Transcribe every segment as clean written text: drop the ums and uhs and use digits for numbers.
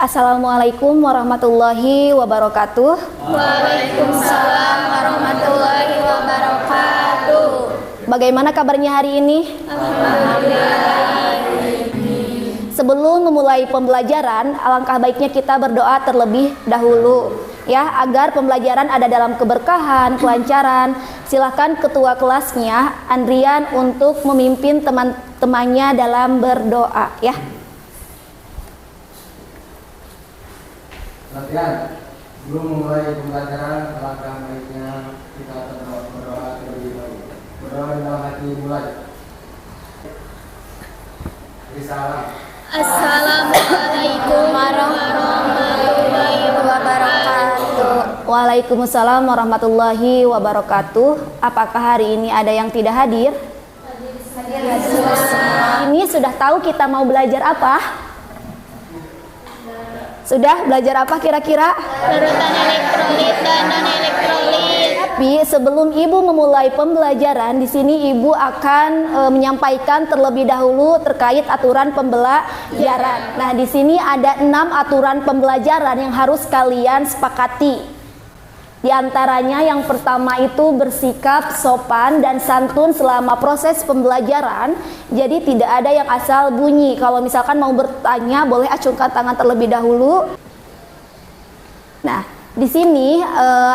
Assalamualaikum warahmatullahi wabarakatuh. Waalaikumsalam warahmatullahi wabarakatuh. Bagaimana kabarnya hari ini? Alhamdulillah. Sebelum memulai pembelajaran, alangkah baiknya kita berdoa terlebih dahulu ya, agar pembelajaran ada dalam keberkahan, kelancaran. Silakan ketua kelasnya Andrian untuk memimpin teman-temannya dalam berdoa ya. Latihan. Sebelum memulai pembelajaran, alangkah baiknya kita berdoa terlebih dahulu. Berdoa dalam hati mulai. Risalah. Assalamualaikum warahmatullahi wabarakatuh. Waalaikumsalam warahmatullahi wabarakatuh. Apakah hari ini ada yang tidak hadir? Ini sudah tahu kita mau belajar apa? Sudah belajar apa kira-kira? Larutan elektrolit dan non-elektrolit. Tapi sebelum Ibu memulai pembelajaran, di sini Ibu akan menyampaikan terlebih dahulu terkait aturan pembelajaran. Nah, di sini ada 6 aturan pembelajaran yang harus kalian sepakati. Di antaranya yang pertama itu bersikap sopan dan santun selama proses pembelajaran. Jadi tidak ada yang asal bunyi. Kalau misalkan mau bertanya, boleh acungkan tangan terlebih dahulu. Nah, di sini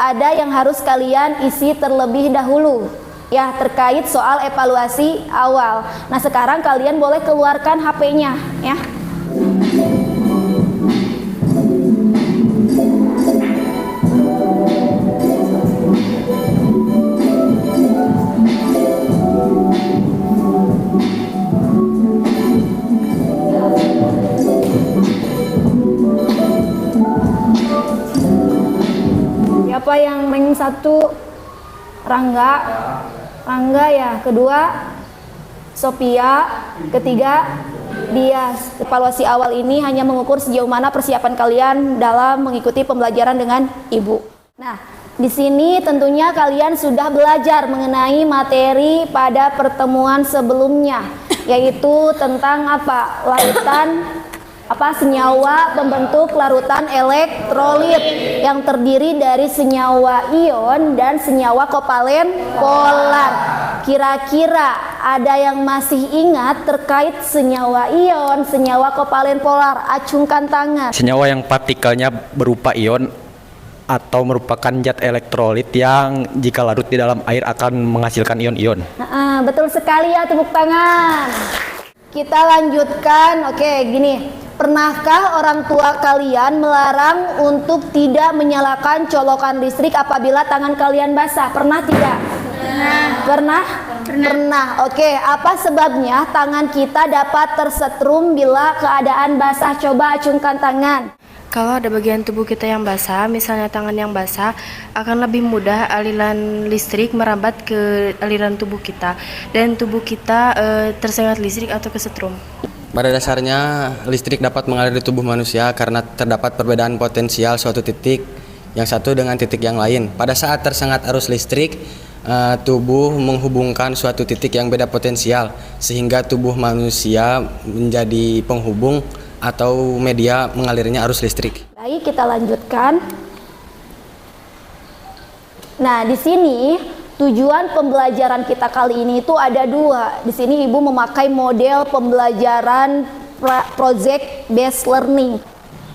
ada yang harus kalian isi terlebih dahulu ya, terkait soal evaluasi awal. Nah, sekarang kalian boleh keluarkan HP-nya ya. Siapa yang ranking 1? Rangga ya. Kedua Sophia. Ketiga Dias. Evaluasi awal ini hanya mengukur sejauh mana persiapan kalian dalam mengikuti pembelajaran dengan Ibu. Nah, di sini tentunya kalian sudah belajar mengenai materi pada pertemuan sebelumnya, yaitu tentang apa? Senyawa pembentuk larutan elektrolit yang terdiri dari senyawa ion dan senyawa kovalen polar. Kira-kira ada yang masih ingat terkait senyawa ion, senyawa kovalen polar? Acungkan tangan. Senyawa yang partikelnya berupa ion atau merupakan zat elektrolit yang jika larut di dalam air akan menghasilkan ion-ion. Nah, betul sekali ya, tepuk tangan. Kita lanjutkan. Oke, gini. Pernahkah orang tua kalian melarang untuk tidak menyalakan colokan listrik apabila tangan kalian basah? Pernah tidak? Pernah. Oke, apa sebabnya tangan kita dapat tersetrum bila keadaan basah? Coba acungkan tangan. Kalau ada bagian tubuh kita yang basah, misalnya tangan yang basah, akan lebih mudah aliran listrik merambat ke aliran tubuh kita dan tubuh kita tersengat listrik atau kesetrum. Pada dasarnya, listrik dapat mengalir di tubuh manusia karena terdapat perbedaan potensial suatu titik yang satu dengan titik yang lain. Pada saat tersengat arus listrik, tubuh menghubungkan suatu titik yang beda potensial, sehingga tubuh manusia menjadi penghubung atau media mengalirnya arus listrik. Baik, kita lanjutkan. Nah, di sini tujuan pembelajaran kita kali ini itu ada 2. Di sini Ibu memakai model pembelajaran project based learning.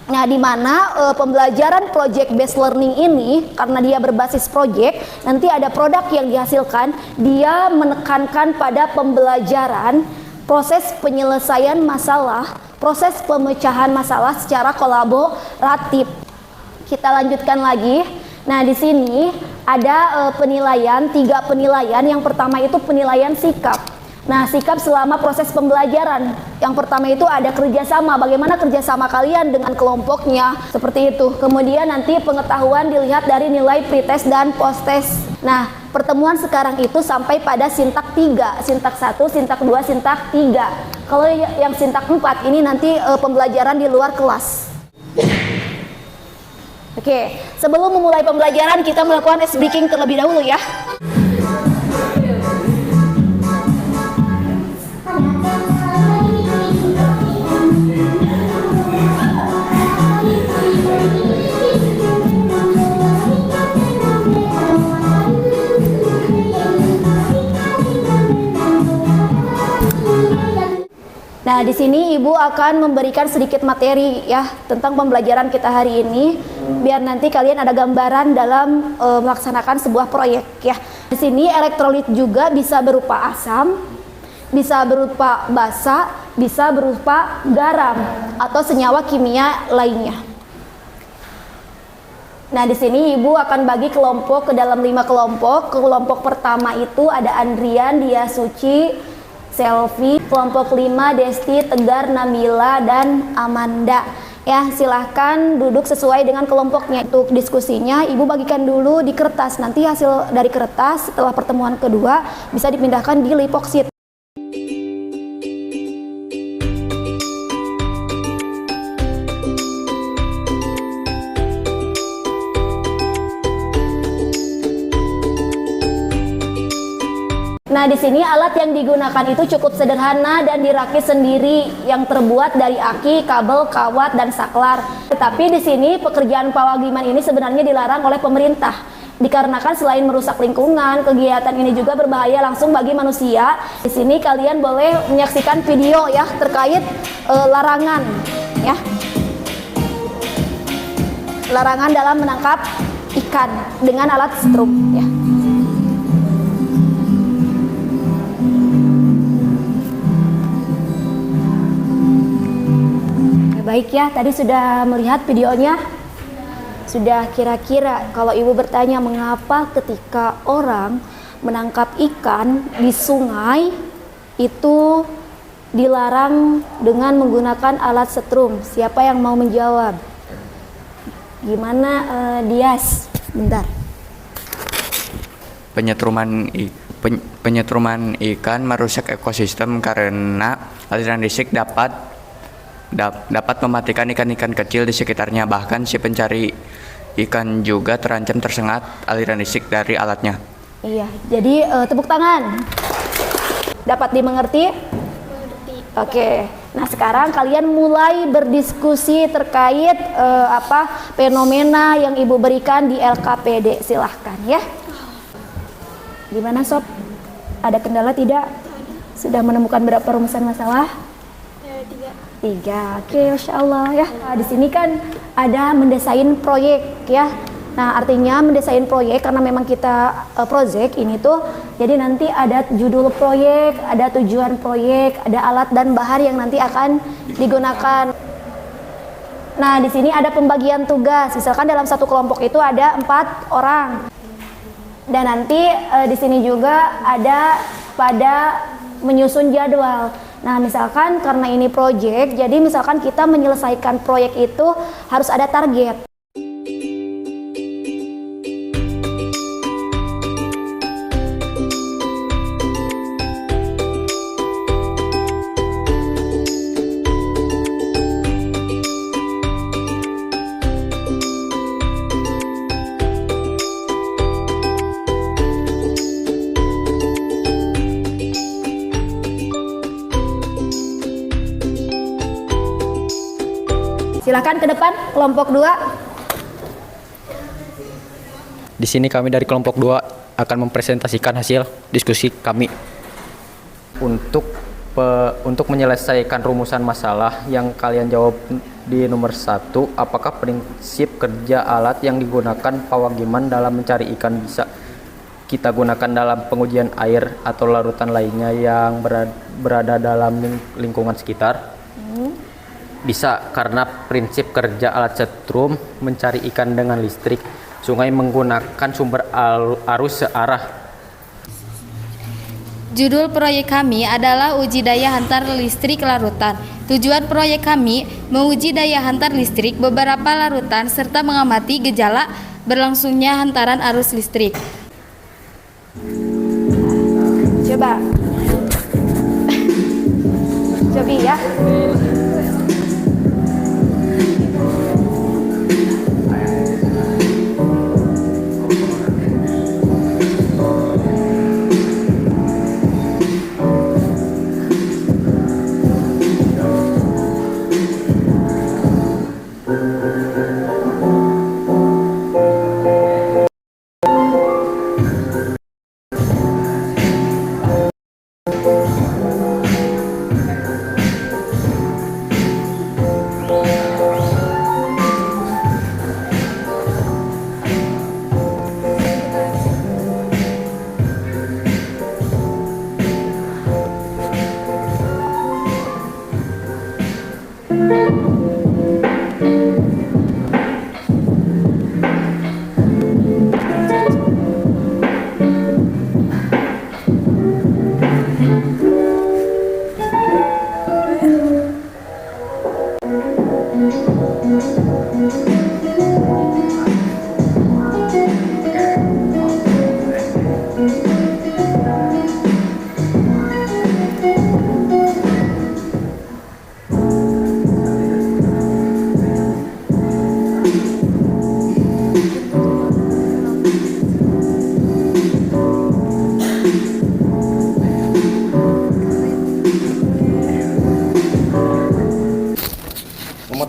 Nah, di mana pembelajaran project based learning ini karena dia berbasis project, nanti ada produk yang dihasilkan. Dia menekankan pada pembelajaran proses penyelesaian masalah, proses pemecahan masalah secara kolaboratif. Kita lanjutkan lagi. Nah, di sini ada penilaian, 3 penilaian. Yang pertama itu penilaian sikap. Nah, sikap selama proses pembelajaran. Yang pertama itu ada kerjasama. Bagaimana kerjasama kalian dengan kelompoknya? Seperti itu. Kemudian nanti pengetahuan dilihat dari nilai pretest dan posttest. Nah, pertemuan sekarang itu sampai pada sintak 3. Sintak 1, sintak 2, sintak 3. Kalau yang sintak 4 ini nanti pembelajaran di luar kelas. Oke, sebelum memulai pembelajaran kita melakukan ice breaking terlebih dahulu ya. Nah, di sini Ibu akan memberikan sedikit materi ya tentang pembelajaran kita hari ini, biar nanti kalian ada gambaran dalam melaksanakan sebuah proyek ya. Di sini elektrolit juga bisa berupa asam, bisa berupa basa, bisa berupa garam atau senyawa kimia lainnya. Nah, di sini Ibu akan bagi kelompok ke dalam 5 kelompok. Kelompok pertama itu ada Andrian, Dia Suci, Selvi, kelompok 5 Desti, Tegar, Nabila, dan Amanda. Ya, silahkan duduk sesuai dengan kelompoknya. Untuk diskusinya, Ibu bagikan dulu di kertas. Nanti hasil dari kertas setelah pertemuan kedua bisa dipindahkan di lipoksit. Nah, di sini alat yang digunakan itu cukup sederhana dan dirakit sendiri yang terbuat dari aki, kabel, kawat, dan saklar. Tetapi di sini pekerjaan pawagiman ini sebenarnya dilarang oleh pemerintah. Dikarenakan selain merusak lingkungan, kegiatan ini juga berbahaya langsung bagi manusia. Di sini kalian boleh menyaksikan video ya terkait larangan ya. Larangan dalam menangkap ikan dengan alat setrum ya. Baik ya, tadi sudah melihat videonya. Sudah kira-kira kalau Ibu bertanya mengapa ketika orang menangkap ikan di sungai itu dilarang dengan menggunakan alat setrum. Siapa yang mau menjawab? Gimana Dias? Bentar. Penyetruman ikan merusak ekosistem karena aliran listrik dapat mematikan ikan-ikan kecil di sekitarnya. Bahkan si pencari ikan juga terancam tersengat aliran listrik dari alatnya. Iya, jadi tepuk tangan. Dapat dimengerti? Oke. Nah, sekarang kalian mulai berdiskusi terkait fenomena yang Ibu berikan di LKPD. Silahkan ya. Gimana Sob? Ada kendala tidak? Sudah menemukan berapa rumusan masalah? 3. Oke, Masya Allah ya. Nah, di sini kan ada mendesain proyek ya. Nah, artinya mendesain proyek karena memang kita project ini tuh, jadi nanti ada judul proyek, ada tujuan proyek, ada alat dan bahan yang nanti akan digunakan. Nah, di sini ada pembagian tugas. Misalkan dalam satu kelompok itu ada 4 orang. Dan nanti di sini juga ada pada menyusun jadwal. Nah, misalkan karena ini proyek, jadi misalkan kita menyelesaikan proyek itu harus ada target. Silakan ke depan, kelompok 2. Di sini kami dari kelompok 2 akan mempresentasikan hasil diskusi kami. Untuk menyelesaikan rumusan masalah yang kalian jawab di nomor 1, apakah prinsip kerja alat yang digunakan pawagiman dalam mencari ikan bisa kita gunakan dalam pengujian air atau larutan lainnya yang berada dalam lingkungan sekitar? Bisa, karena prinsip kerja alat setrum mencari ikan dengan listrik. Sungai menggunakan sumber arus searah. Judul proyek kami adalah uji daya hantar listrik larutan. Tujuan proyek kami menguji daya hantar listrik beberapa larutan serta mengamati gejala berlangsungnya hantaran arus listrik. Coba. Cobi ya.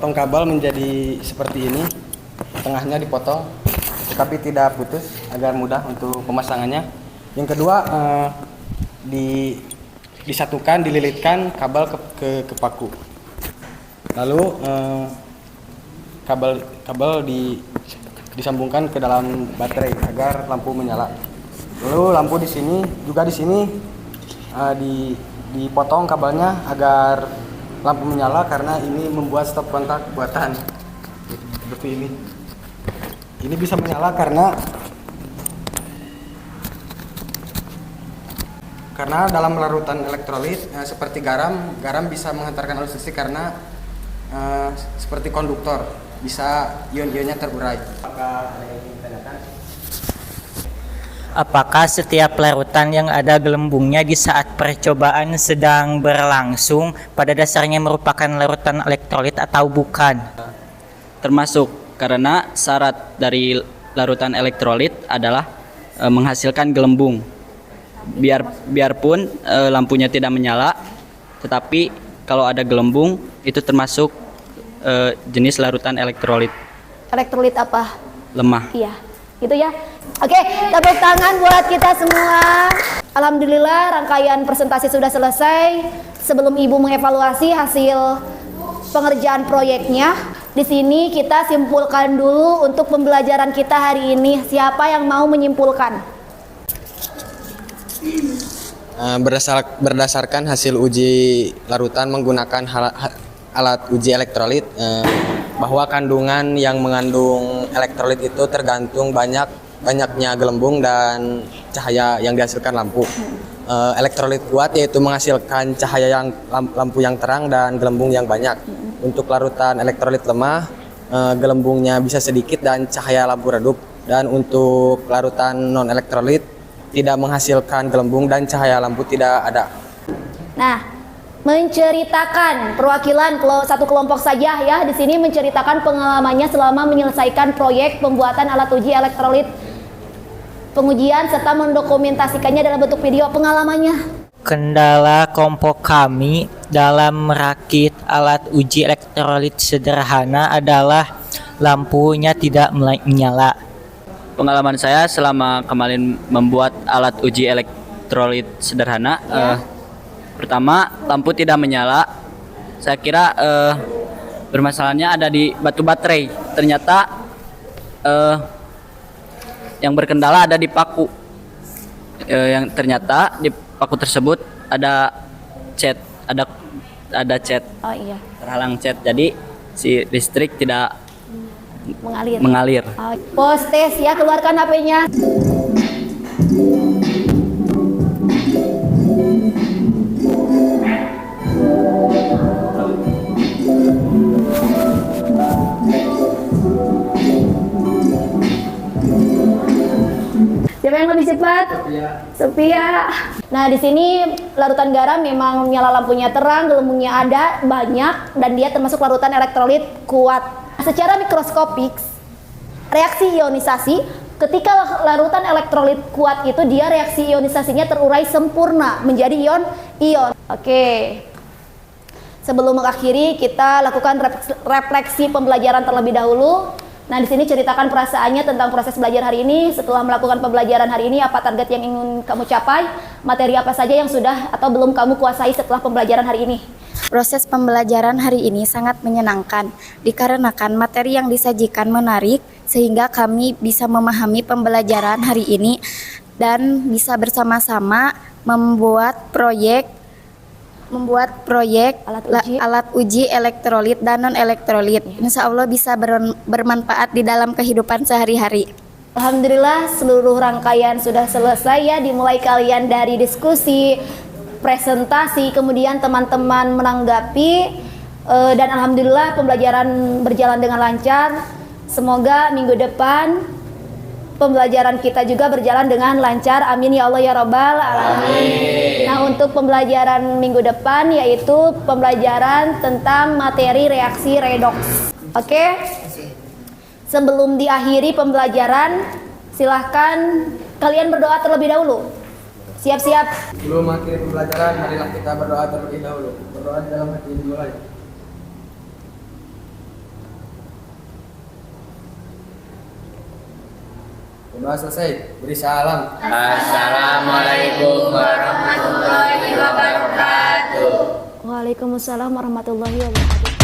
potong kabel menjadi seperti ini, tengahnya dipotong, tetapi tidak putus agar mudah untuk pemasangannya. Yang kedua, disatukan, dililitkan kabel ke paku. Lalu kabel disambungkan ke dalam baterai agar lampu menyala. Lalu lampu di sini dipotong kabelnya agar lampu menyala karena ini membuat stop kontak buatan seperti ini. Ini bisa menyala karena dalam larutan elektrolit seperti garam bisa menghantarkan arus listrik karena seperti konduktor, bisa ion-ionnya terurai. Apakah setiap larutan yang ada gelembungnya di saat percobaan sedang berlangsung pada dasarnya merupakan larutan elektrolit atau bukan? Termasuk, karena syarat dari larutan elektrolit adalah menghasilkan gelembung. Biarpun lampunya tidak menyala, tetapi kalau ada gelembung itu termasuk jenis larutan elektrolit. Elektrolit apa? Lemah. Iya, gitu ya. Oke, tepuk tangan buat kita semua. Alhamdulillah rangkaian presentasi sudah selesai. Sebelum Ibu mengevaluasi hasil pengerjaan proyeknya, di sini kita simpulkan dulu untuk pembelajaran kita hari ini. Siapa yang mau menyimpulkan? Berdasarkan hasil uji larutan menggunakan alat uji elektrolit, bahwa kandungan yang mengandung elektrolit itu tergantung banyaknya gelembung dan cahaya yang dihasilkan lampu. Elektrolit kuat yaitu menghasilkan cahaya lampu yang terang dan gelembung yang banyak. Untuk larutan elektrolit lemah, gelembungnya bisa sedikit dan cahaya lampu redup. Dan untuk larutan non elektrolit tidak menghasilkan gelembung dan cahaya lampu tidak ada. Nah, menceritakan perwakilan satu kelompok saja ya, di sini menceritakan pengalamannya selama menyelesaikan proyek pembuatan alat uji elektrolit, pengujian serta mendokumentasikannya dalam bentuk video. Pengalamannya. Kendala kelompok kami dalam merakit alat uji elektrolit sederhana adalah lampunya tidak menyala. Pengalaman saya selama kemarin membuat alat uji elektrolit sederhana, pertama lampu tidak menyala. Saya kira bermasalahnya ada di batu baterai. Ternyata yang berkendala ada di paku. Yang ternyata di paku tersebut ada cat, ada cat. Oh iya. Terhalang cat. Jadi si listrik tidak mengalir. Pos tes ya, keluarkan HP-nya. Siapa yang lebih cepat? Sophia. Nah, di sini larutan garam memang nyala lampunya terang, gelembungnya ada banyak, dan dia termasuk larutan elektrolit kuat. Secara mikroskopik, reaksi ionisasi ketika larutan elektrolit kuat itu dia reaksi ionisasinya terurai sempurna menjadi ion. Oke. Sebelum mengakhiri, kita lakukan refleksi pembelajaran terlebih dahulu. Nah, di sini ceritakan perasaannya tentang proses belajar hari ini. Setelah melakukan pembelajaran hari ini, apa target yang ingin kamu capai? Materi apa saja yang sudah atau belum kamu kuasai setelah pembelajaran hari ini? Proses pembelajaran hari ini sangat menyenangkan dikarenakan materi yang disajikan menarik sehingga kami bisa memahami pembelajaran hari ini dan bisa bersama-sama membuat proyek alat uji elektrolit dan non elektrolit. Insya Allah bisa bermanfaat di dalam kehidupan sehari-hari. Alhamdulillah seluruh rangkaian sudah selesai ya, dimulai kalian dari diskusi, presentasi, kemudian teman-teman menanggapi, dan alhamdulillah pembelajaran berjalan dengan lancar. Semoga minggu depan pembelajaran kita juga berjalan dengan lancar. Amin ya Allah ya Rabbal alamin. Nah, untuk pembelajaran minggu depan yaitu pembelajaran tentang materi reaksi redoks. Oke? Sebelum diakhiri pembelajaran, silahkan kalian berdoa terlebih dahulu. Siap-siap. Sebelum akhir pembelajaran, marilah kita berdoa terlebih dahulu. Berdoa di dalam hati dimulai. Berdoa selesai, beri salam. Assalamualaikum warahmatullahi wabarakatuh. Waalaikumsalam warahmatullahi wabarakatuh.